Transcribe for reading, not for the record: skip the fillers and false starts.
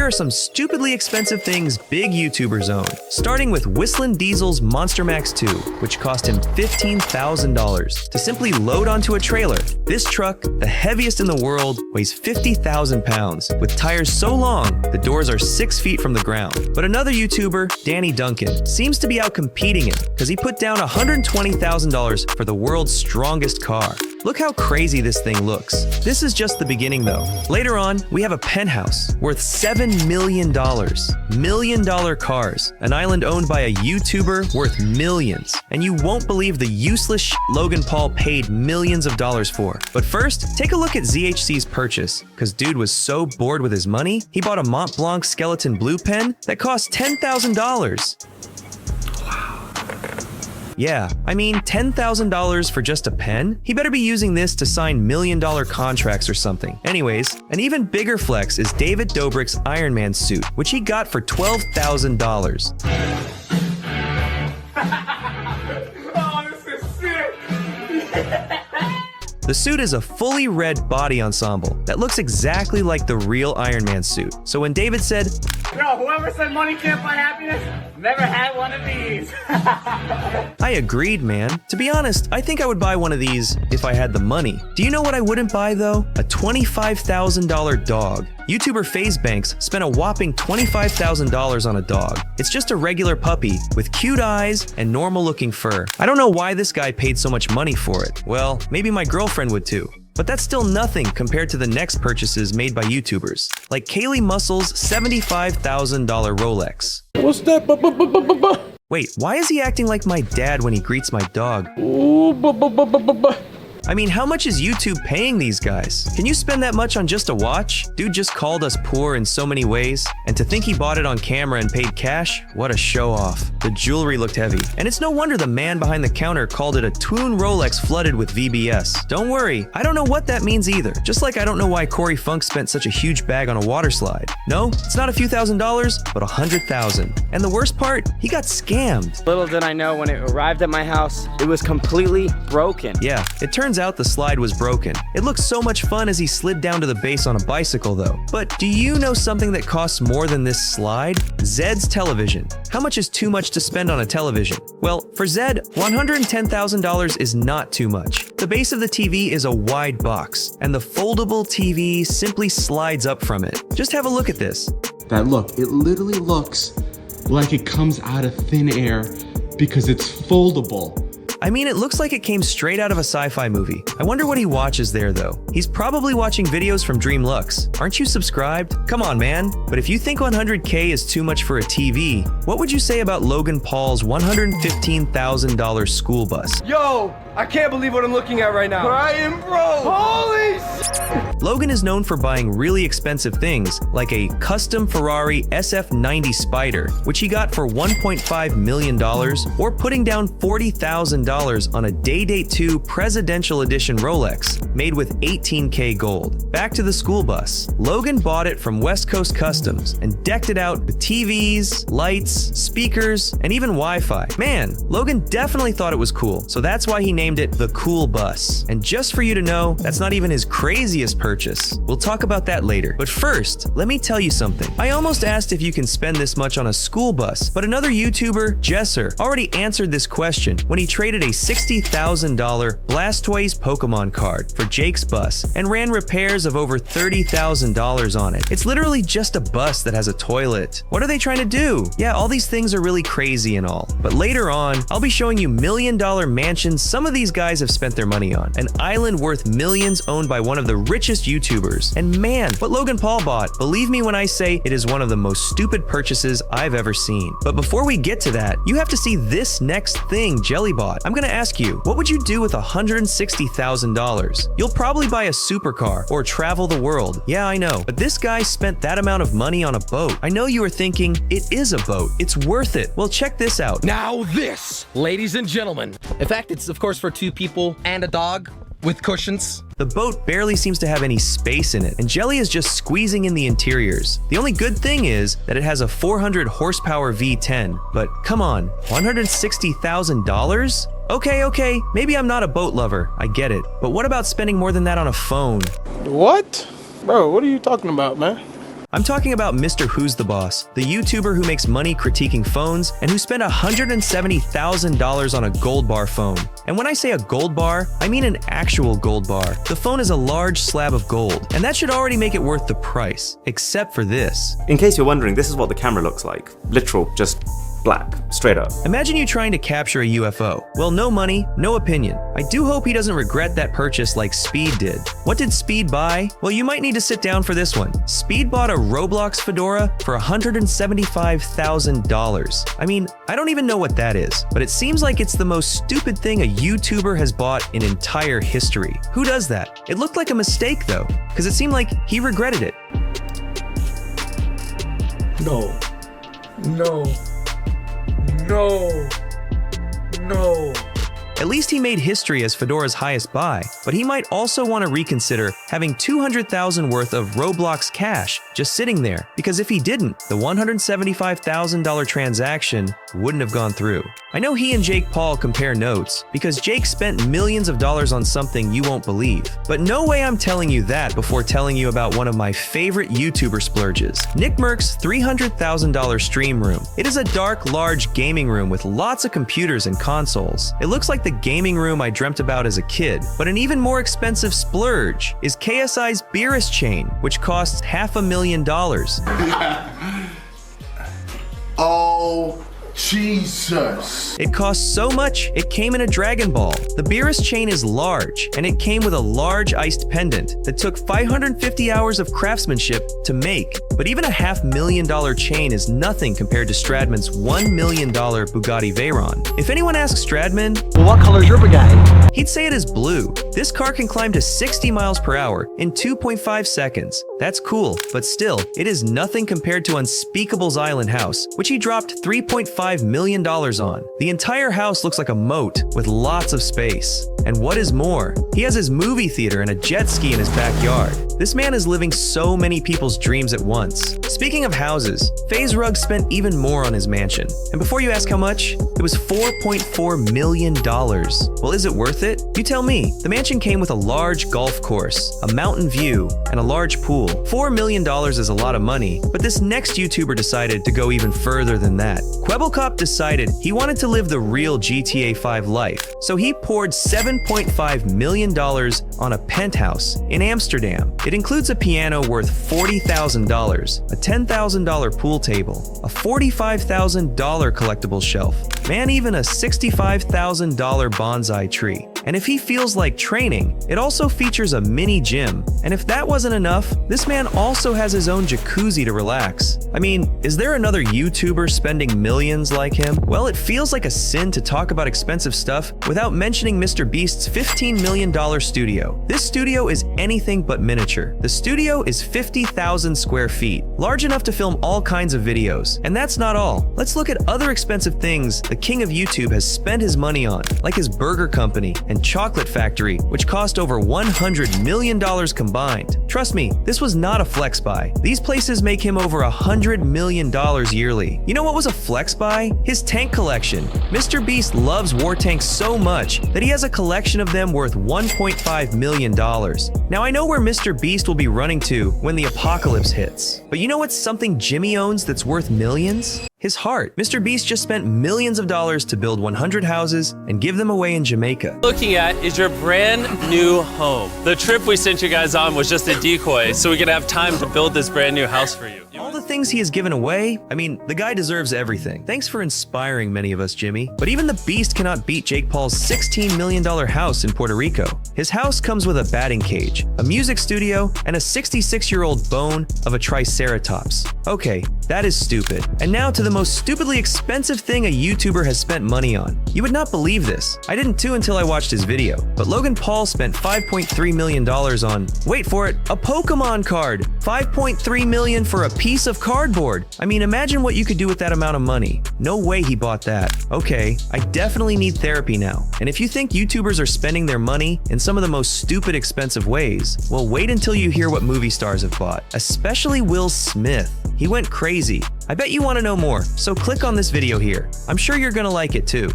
are some stupidly expensive things big YouTubers own. Starting with WhistlinDiesel's Monstermax 2, which cost him $15,000 to simply load onto a trailer. This truck, the heaviest in the world, weighs 50,000 pounds, with tires so long the doors are 6 feet from the ground. But another YouTuber, Danny Duncan, seems to be out competing him because he put down $120,000 for the world's strongest car. Look how crazy this thing looks. This is just the beginning though. Later on, we have a penthouse worth $7 million. $1 million cars, an island owned by a YouTuber worth millions. And you won't believe the useless shit Logan Paul paid millions of dollars for. But first, take a look at ZHC's purchase, cause dude was so bored with his money, he bought a Mont Blanc skeleton blue pen that cost $10,000. Yeah, I mean $10,000 for just a pen? He better be using this to sign $1 million contracts or something. Anyways, an even bigger flex is David Dobrik's Iron Man suit, which he got for $12,000. Oh, this is sick! The suit is a fully red body ensemble that looks exactly like the real Iron Man suit. So when David said, Yo, whoever said money can't buy happiness, never had one of these. I agreed, man. To be honest, I think I would buy one of these if I had the money. Do you know what I wouldn't buy though? A $25,000 dog. YouTuber FaZe Banks spent a whopping $25,000 on a dog. It's just a regular puppy with cute eyes and normal looking fur. I don't know why this guy paid so much money for it. Well, maybe my girlfriend would too. But that's still nothing compared to the next purchases made by YouTubers, like Kaylee Muscle's $75,000 Rolex. What's that? Wait, why is he acting like my dad when he greets my dog? I mean, how much is YouTube paying these guys? Can you spend that much on just a watch? Dude just called us poor in so many ways, and to think he bought it on camera and paid cash? What a show off. The jewelry looked heavy, and it's no wonder the man behind the counter called it a twin Rolex flooded with VBS. Don't worry, I don't know what that means either. Just like I don't know why Corey Funk spent such a huge bag on a water slide. No, it's not a few $1,000s, but $100,000. And the worst part, he got scammed. Little did I know when it arrived at my house, it was completely broken. Yeah, it turns out the slide was broken. It looked so much fun as he slid down to the base on a bicycle though. But do you know something that costs more than this slide? Zed's television. How much is too much to spend on a television? Well, for Zed, $110,000 is not too much. The base of the TV is a wide box, and the foldable TV simply slides up from it. Just have a look at this. That look, it literally looks like it comes out of thin air because it's foldable. I mean, it looks like it came straight out of a sci-fi movie. I wonder what he watches there, though. He's probably watching videos from DreamLux. Aren't you subscribed? Come on, man. But if you think $100K is too much for a TV, what would you say about Logan Paul's $115,000 school bus? Yo, I can't believe what I'm looking at right now. Brian, bro. Holy Logan is known for buying really expensive things, like a custom Ferrari SF90 Spider, which he got for $1.5 million, or putting down $40,000 on a Day-Date 2 Presidential Edition Rolex, made with 18K gold. Back to the school bus. Logan bought it from West Coast Customs and decked it out with TVs, lights, speakers, and even Wi-Fi. Man, Logan definitely thought it was cool, so that's why he named it the Cool Bus. And just for you to know, that's not even his craziest purchase. We'll talk about that later. But first, let me tell you something. I almost asked if you can spend this much on a school bus, but another YouTuber, Jesser, already answered this question when he traded a $60,000 Blastoise Pokemon card for Jake's bus and ran repairs of over $30,000 on it. It's literally just a bus that has a toilet. What are they trying to do? Yeah, all these things are really crazy and all, but later on, I'll be showing you $1 million mansions some of these guys have spent their money on. An island worth millions owned by one of the richest YouTubers. And man, what Logan Paul bought, believe me when I say it is one of the most stupid purchases I've ever seen. But before we get to that, you have to see this next thing Jelly bought. I'm gonna ask you, what would you do with $160,000? You'll probably buy a supercar or travel the world. Yeah, I know, but this guy spent that amount of money on a boat. I know you are thinking, it is a boat, it's worth it. Well, check this out. Now this, ladies and gentlemen. In fact, it's of course for 2 people and a dog with cushions. The boat barely seems to have any space in it, and Jelly is just squeezing in the interiors. The only good thing is that it has a 400 horsepower V10, but come on, $160,000? Okay, maybe I'm not a boat lover, I get it, but what about spending more than that on a phone? What? Bro, what are you talking about, man? I'm talking about Mr. Who's the Boss, the YouTuber who makes money critiquing phones and who spent $170,000 on a gold bar phone. And when I say a gold bar, I mean an actual gold bar. The phone is a large slab of gold, and that should already make it worth the price, except for this. In case you're wondering, this is what the camera looks like. Literal, just black, straight up. Imagine you trying to capture a UFO. Well, no money, no opinion. I do hope he doesn't regret that purchase like Speed did. What did Speed buy? Well, you might need to sit down for this one. Speed bought a Roblox fedora for $175,000. I mean, I don't even know what that is, but it seems like it's the most stupid thing a YouTuber has bought in entire history. Who does that? It looked like a mistake though, because it seemed like he regretted it. No. No. No. No. At least he made history as Fedora's highest buy, but he might also want to reconsider having $200,000 worth of Roblox cash just sitting there, because if he didn't, the $175,000 transaction wouldn't have gone through. I know he and Jake Paul compare notes, because Jake spent millions of dollars on something you won't believe. But no way I'm telling you that before telling you about one of my favorite YouTuber splurges, Nick Merck's $300,000 stream room. It is a dark, large gaming room with lots of computers and consoles. It looks like the gaming room I dreamt about as a kid, but an even more expensive splurge is KSI's Beerus chain, which costs $500,000. Oh, Jesus. It cost so much, it came in a Dragon Ball. The Beerus chain is large, and it came with a large iced pendant that took 550 hours of craftsmanship to make. But even a $500,000 chain is nothing compared to Stradman's $1 million Bugatti Veyron. If anyone asks Stradman, Well, what color is your Bugatti? he'd say it is blue. This car can climb to 60 miles per hour in 2.5 seconds. That's cool, but still, it is nothing compared to Unspeakable's Island House, which he dropped $3.5 million on. The entire house looks like a moat with lots of space. And what is more, he has his movie theater and a jet ski in his backyard. This man is living so many people's dreams at once. Speaking of houses, FaZe Rug spent even more on his mansion. And before you ask how much, it was $4.4 million. Well, is it worth it? You tell me. The mansion came with a large golf course, a mountain view, and a large pool. $4 million is a lot of money, but this next YouTuber decided to go even further than that. Kwebbelkop decided he wanted to live the real GTA 5 life, so he poured $7.5 million on a penthouse in Amsterdam. It includes a piano worth $40,000, a $10,000 pool table, a $45,000 collectible shelf, man, even a $65,000 bonsai tree. And if he feels like training, it also features a mini gym. And if that wasn't enough, this man also has his own jacuzzi to relax. I mean, is there another YouTuber spending millions like him? Well, it feels like a sin to talk about expensive stuff without mentioning Mr. Beast's $15 million studio. This studio is anything but miniature. The studio is 50,000 square feet, large enough to film all kinds of videos. And that's not all. Let's look at other expensive things the king of YouTube has spent his money on, like his burger company and chocolate factory, which cost over $100 million combined. Trust me, this was not a flex buy. These places make him over $100 million yearly. You know what was a flex buy? His tank collection. Mr. Beast loves war tanks so much that he has a collection of them worth $1.5 million. Now I know where Mr. Beast will be running to when the apocalypse hits. But you know what's something Jimmy owns that's worth millions? His heart. Mr. Beast just spent millions of dollars to build 100 houses and give them away in Jamaica. Looking at is your brand new home. The trip we sent you guys on was just a decoy, so we could have time to build this brand new house for you. All the things he has given away, I mean, the guy deserves everything. Thanks for inspiring many of us, Jimmy. But even the Beast cannot beat Jake Paul's $16 million house in Puerto Rico. His house comes with a batting cage, a music studio, and a 66-year-old bone of a triceratops. Okay, that is stupid. And now to the most stupidly expensive thing a YouTuber has spent money on. You would not believe this. I didn't too until I watched his video. But Logan Paul spent $5.3 million on, wait for it, a Pokemon card. $5.3 million for a piece of cardboard. I mean, imagine what you could do with that amount of money. No way he bought that. Okay, I definitely need therapy now. And if you think YouTubers are spending their money in some of the most stupid expensive ways, well, wait until you hear what movie stars have bought, especially Will Smith. He went crazy. I bet you want to know more, so click on this video here. I'm sure you're gonna like it too.